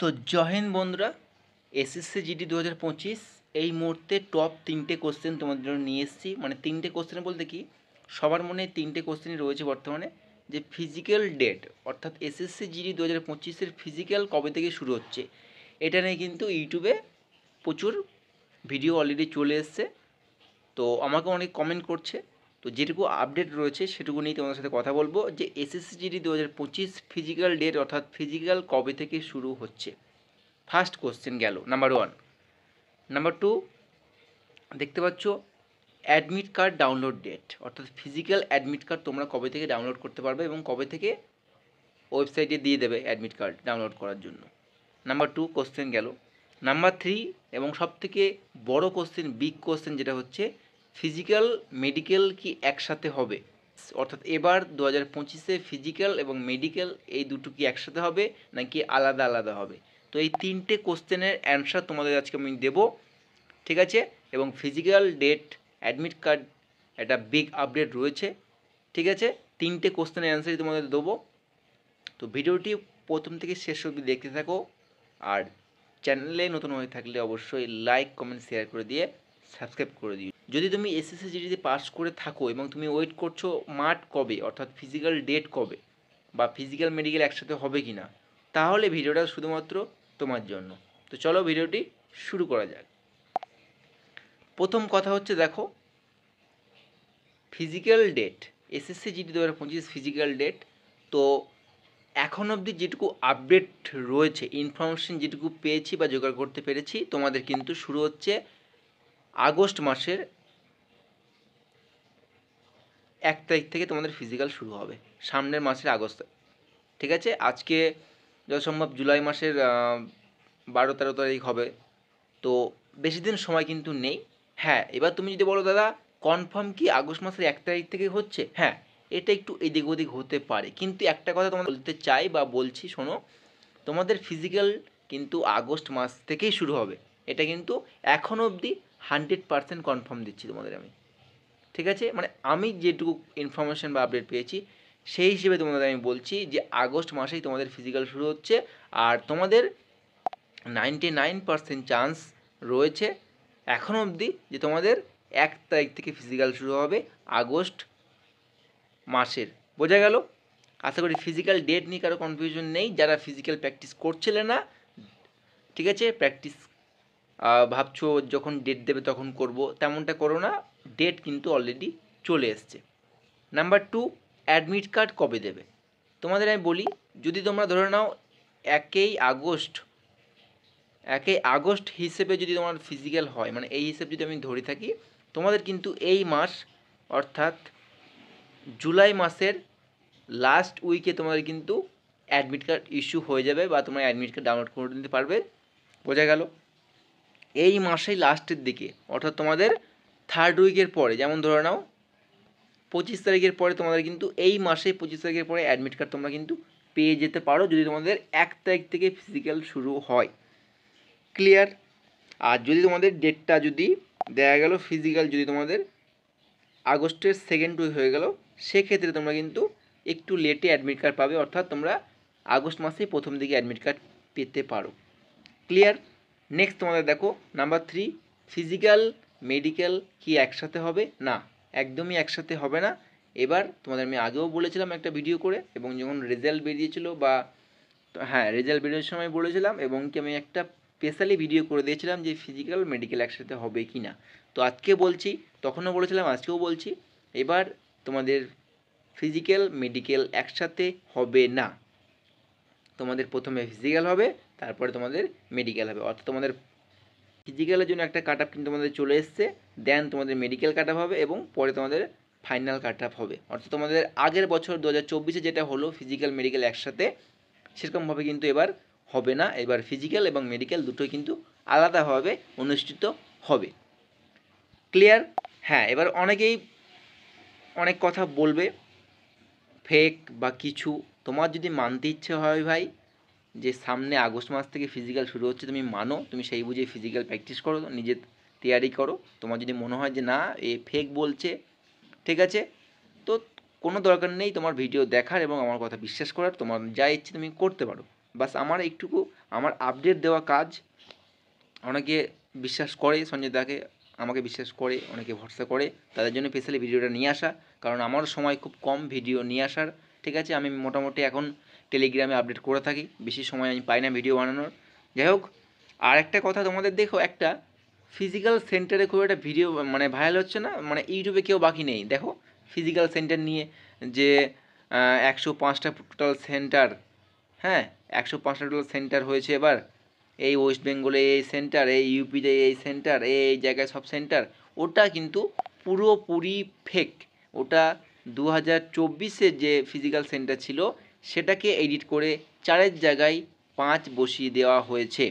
তো জয় হিন্দ বন্ধুরা, SSC GD 2025 এই মুহূর্তে টপ 3টে কোশ্চেন তোমাদের জন্য নিয়ে এসেছি। মানে 3টে কোশ্চেন বলতে কি, সবার মনে 3টে কোশ্চেনই রয়েছে বর্তমানে, যে ফিজিক্যাল ডেট অর্থাৎ এসএসসি জিডি 2025-এর ফিজিক্যাল কবে থেকে শুরু হচ্ছে, এটা নিয়ে কিন্তু ইউটিউবে প্রচুর ভিডিও অলরেডি চলে এসছে। তো আমাকে অনেক কমেন্ট করছে, তো যেটুকু আপডেট রয়েছে সেটুকু নিয়ে তোমাদের সাথে কথা বলবো, যে এসএসসি জিডি 2025 ফিজিক্যাল ডেট অর্থাৎ ফিজিক্যাল কবে থেকে শুরু হচ্ছে। ফার্স্ট কোশ্চেন গেল, নাম্বার 1। নাম্বার 2, দেখতে পাচ্ছ অ্যাডমিট কার্ড ডাউনলোড ডেট অর্থাৎ ফিজিক্যাল অ্যাডমিট কার্ড তোমরা কবে থেকে ডাউনলোড করতে পারবে এবং কবে থেকে ওয়েবসাইটে দিয়ে দেবে অ্যাডমিট কার্ড ডাউনলোড করার জন্য। নাম্বার 2 কোশ্চেন গেল। নাম্বার 3 এবং সবথেকে বড় কোশ্চেন, বিগ কোশ্চেন, যেটা হচ্ছে ফিজিক্যাল মেডিকেল কি একসাথে হবে, অর্থাৎ এবার 2025-এ ফিজিক্যাল এবং মেডিকেল এই দুটো কি একসাথে হবে নাকি আলাদা আলাদা হবে। তো এই 3টে কোশ্চেনের অ্যান্সার তোমাদের আজকে আমি দেবো, ঠিক আছে। এবং ফিজিক্যাল ডেট, অ্যাডমিট কার্ড, একটা বিগ আপডেট রয়েছে, ঠিক আছে। 3টে কোশ্চেনের অ্যান্সারই তোমাদের দেবো। তো ভিডিওটি প্রথম থেকে শেষ অবধি দেখতে থাকো, আর চ্যানেলে নতুন হয়ে থাকলে অবশ্যই লাইক কমেন্ট শেয়ার করে দিয়ে সাবস্ক্রাইব করে দিও। যদি তুমি এসএসসি জিডিতে পাস করে থাকো এবং তুমি ওয়েট করছো মার্ট কবে অর্থাৎ ফিজিক্যাল ডেট কবে বা ফিজিক্যাল মেডিকেল একসাথে হবে কি না, তাহলে ভিডিওটা শুধুমাত্র তোমার জন্য। তো চলো ভিডিওটি শুরু করা যাক। প্রথম কথা হচ্ছে, দেখো physical date, SSC GD 2025 physical date. তো এখন অবধি যেটুকু আপডেট রয়েছে, ইনফরমেশন যেটুকু পেয়েছি বা জোগাড় করতে পেরেছি, তোমাদের কিন্তু শুরু হচ্ছে আগস্ট মাসের 1 তারিখ থেকে তোমাদের ফিজিক্যাল শুরু হবে, সামনের মাসের আগস্ট, ঠিক আছে। আজকে যত সম্ভব জুলাই মাসের 12-13 তারিখ হবে, তো বেশি দিন সময় কিন্তু নেই। হ্যাঁ, এবার তুমি যদি বলো দাদা কনফার্ম কি আগস্ট মাসের 1 তারিখ থেকে হচ্ছে, হ্যাঁ এটা একটু এদিক ওদিক হতে পারে, কিন্তু একটা কথা তোমাদের বলতে চাই বা বলছি, শোনো, তোমাদের ফিজিক্যাল কিন্তু আগস্ট মাস থেকেই শুরু হবে, এটা কিন্তু এখন অবধি 100% কনফার্ম দিচ্ছি তোমাদের আমি, ঠিক আছে। মানে আমি যেটুকু ইনফরমেশন বা আপডেট পেয়েছি সেই হিসেবে তোমাদের আমি বলছি যে আগস্ট মাসেই তোমাদের ফিজিক্যাল শুরু হচ্ছে, আর তোমাদের 99% চান্স রয়েছে এখন অবধি যে তোমাদের 1 তারিখ থেকে ফিজিক্যাল শুরু হবে আগস্ট মাসের। বোঝা গেল? আশা করি ফিজিক্যাল ডেট নিয়ে কারো কনফিউশন নেই, যারা ফিজিক্যাল প্র্যাকটিস করছিলে না, ঠিক আছে। প্র্যাকটিস ভাবছো যখন ডেট দেবে তখন করব, তেমনটা করো না, ডেট কিন্তু অলরেডি চলে এসছে। নাম্বার 2, অ্যাডমিট কার্ড কবে দেবে তোমাদের আমি বলি। যদি তোমরা ধরে নাও 1 আগস্ট হিসেবে যদি তোমার ফিজিক্যাল হয়, মানে এই হিসেবে যদি আমি ধরে থাকি, তোমাদের কিন্তু এই মাস অর্থাৎ জুলাই মাসের লাস্ট উইকে তোমাদের কিন্তু অ্যাডমিট কার্ড ইস্যু হয়ে যাবে বা তোমরা অ্যাডমিট কার্ড ডাউনলোড করে নিতে পারবে। বোঝা গেল? এই মাসেই লাস্টের দিকে অর্থাৎ তোমাদের 3rd উইকের পরে, যেমন ধরে নাও 25 তারিখের পরে তোমাদের কিন্তু এই মাসে 25 তারিখের পরে অ্যাডমিট কার্ড তোমরা কিন্তু পেয়ে যেতে পারো, যদি তোমাদের 1 তারিখ থেকে ফিজিক্যাল শুরু হয়। ক্লিয়ার? আর যদি তোমাদের ডেটটা যদি দেয়া গেল ফিজিক্যাল যদি তোমাদের আগস্টের 2nd উইক হয়ে গেল, সেক্ষেত্রে তোমরা কিন্তু একটু লেটে অ্যাডমিট কার্ড পাবে, অর্থাৎ তোমরা আগস্ট মাসেই প্রথম দিকে অ্যাডমিট কার্ড পেতে পারো। ক্লিয়ার? নেক্সট তোমাদের দেখো নাম্বার 3, ফিজিক্যাল মেডিকেল কি একসাথে হবে? না, একদমই একসাথে হবে না। এবার তোমাদের আমি আগেও বলেছিলাম একটা ভিডিও করে, এবং যখন রেজাল্ট বেরিয়েছিল বা হ্যাঁ রেজাল্ট বেরোনোর সময় বলেছিলাম, এবং কি আমি একটা স্পেশালি ভিডিও করে দিয়েছিলাম যে ফিজিক্যাল মেডিকেল একসাথে হবে কি না। তো আজকে বলছি, তখনও বলেছিলাম আজকেও বলছি, এবার তোমাদের ফিজিক্যাল মেডিকেল একসাথে হবে না। তোমাদের প্রথমে ফিজিক্যাল হবে, তারপরে তোমাদের মেডিকেল হবে, অর্থাৎ তোমাদের ফিজিক্যালের জন্য একটা কাট আপ কিন্তু তোমাদের চলে এসছে, দেন তোমাদের মেডিকেল কাট আপ হবে এবং পরে তোমাদের ফাইনাল কাট আপ হবে। অর্থাৎ তোমাদের আগের বছর 2024-এ যেটা হলো ফিজিক্যাল মেডিকেল একসাথে, সেরকমভাবে কিন্তু এবার হবে না। এবার ফিজিক্যাল এবং মেডিকেল দুটোই কিন্তু আলাদাভাবে অনুষ্ঠিত হবে। ক্লিয়ার? হ্যাঁ, এবার অনেকেই অনেক কথা বলবে ফেক বা কিছু, তোমার যদি মানতে ইচ্ছে হয় ভাই যে সামনে আগস্ট মাস থেকে ফিজিক্যাল শুরু হচ্ছে, তুমি মানো, তুমি সেই বুঝে ফিজিক্যাল প্র্যাকটিস করো, নিজের তৈয়ারি করো। তোমার যদি মনে হয় যে না এ ফেক বলছে, ঠিক আছে, তো কোনো দরকার নেই তোমার ভিডিও দেখার এবং আমার কথা বিশ্বাস করার, তোমার যা ইচ্ছে তুমি করতে পারো। বাস আমার একটুকু আমার আপডেট দেওয়া কাজ। অনেকে বিশ্বাস করে সঞ্জয় দাকে, আমাকে বিশ্বাস করে, অনেকে ভরসা করে, তাদের জন্য স্পেশালি ভিডিওটা নিয়ে আসা। কারণ আমারও সময় খুব কম ভিডিও নিয়ে আসার, ঠিক আছে। আমি মোটামুটি এখন টেলিগ্রামে আপডেট করে থাকি, বেশি সময় আমি পাই না ভিডিও বানানোর। যাই হোক, আর একটা কথা তোমাদের, দেখো একটা ফিজিক্যাল সেন্টারে খুব একটা ভিডিও মানে ভাইরাল হচ্ছে না, মানে ইউটিউবে কেউ বাকি নেই। দেখো ফিজিক্যাল সেন্টার নিয়ে যে 105টা টোটাল সেন্টার, হ্যাঁ 105টা টোটাল সেন্টার হয়েছে এবার, এই ওয়েস্ট বেঙ্গলে এই সেন্টার, এই ইউপিতে এই সেন্টার, এই জায়গায় সব সেন্টার, ওটা কিন্তু পুরোপুরি ফেক। ওটা 2024-এর যে ফিজিক্যাল সেন্টার ছিল সেটাকে এডিট করে 4-এর জায়গায় 5 বসিয়ে দেওয়া হয়েছে।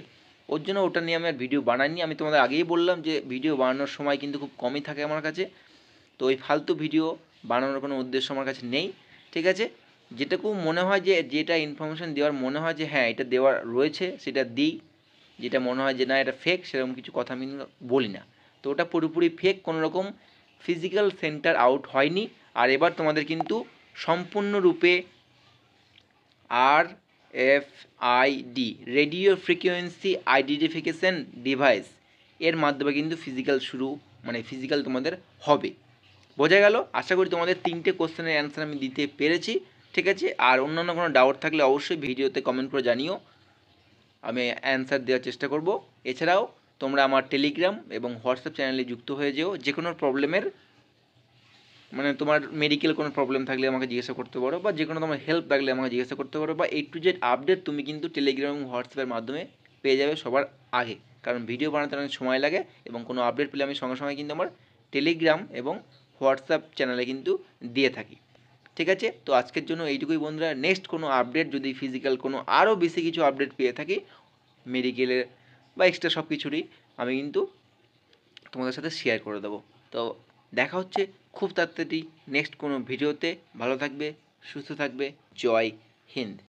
ওর জন্য ওটা নিয়ে আমি আর ভিডিও বানাইনি। আমি তোমাদের আগেই বললাম যে ভিডিও বানানোর সময় কিন্তু খুব কমই থাকে আমার কাছে, তো ওই ফালতু ভিডিও বানানোর কোনো উদ্দেশ্য আমার কাছে নেই, ঠিক আছে। যেটুকু মনে হয় যে যেটা ইনফরমেশান দেওয়ার মনে হয় যে হ্যাঁ এটা দেওয়ার রয়েছে সেটা দিই, যেটা মনে হয় যে না এটা ফেক সেরকম কিছু কথা আমি বলি না। তো ওটা পুরোপুরি ফেক, কোনো রকম ফিজিক্যাল সেন্টার আউট হয়নি। আর এবার তোমাদের কিন্তু সম্পূর্ণরূপে RFID, radio frequency identification device, এর মাধ্যমে কিন্তু ফিজিক্যাল মানে ফিজিক্যাল তোমাদের হবে। বোঝা গেল? আশা করি তোমাদের 3টে কোশ্চেনের অ্যান্সার আমি দিতে পেরেছি, ঠিক আছে। আর অন্যান্য কোনো ডাউট থাকলে অবশ্যই ভিডিওতে কমেন্ট করে জানিও, আমি অ্যান্সার দেওয়ার চেষ্টা করব। এছাড়াও তোমরা আমার টেলিগ্রাম এবং হোয়াটসঅ্যাপ চ্যানেলে যুক্ত হয়ে যেও। যে কোনো প্রবলেমের মানে তোমার মেডিকেল কোনো প্রবলেম থাকলে আমাকে জিজ্ঞাসা করতে পারো, বা যে কোনো তোমার হেল্প থাকলে আমাকে জিজ্ঞাসা করতে পারো, বা A to Z আপডেট তুমি কিন্তু টেলিগ্রাম এবং হোয়াটসঅ্যাপের মাধ্যমে পেয়ে যাবে সবার আগে। কারণ ভিডিও বানাতে অনেক সময় লাগে, এবং কোনো আপডেট পেলে আমি সঙ্গে সঙ্গে কিন্তু আমার টেলিগ্রাম এবং হোয়াটসঅ্যাপ চ্যানেলে কিন্তু দিয়ে থাকি, ঠিক আছে। তো আজকের জন্য এইটুকুই বন্ধুরা। নেক্সট কোনো আপডেট যদি ফিজিক্যাল কোনো আরও বেশি কিছু আপডেট পেয়ে থাকি মেডিকেলের বা এক্সট্রা সব কিছুরই, আমি কিন্তু তোমাদের সাথে শেয়ার করে দেবো। তো দেখা হচ্ছে খুব তাড়াতাড়ি নেক্সট কোনো ভিডিওতে। ভালো থাকবে, সুস্থ থাকবে। জয় হিন্দ।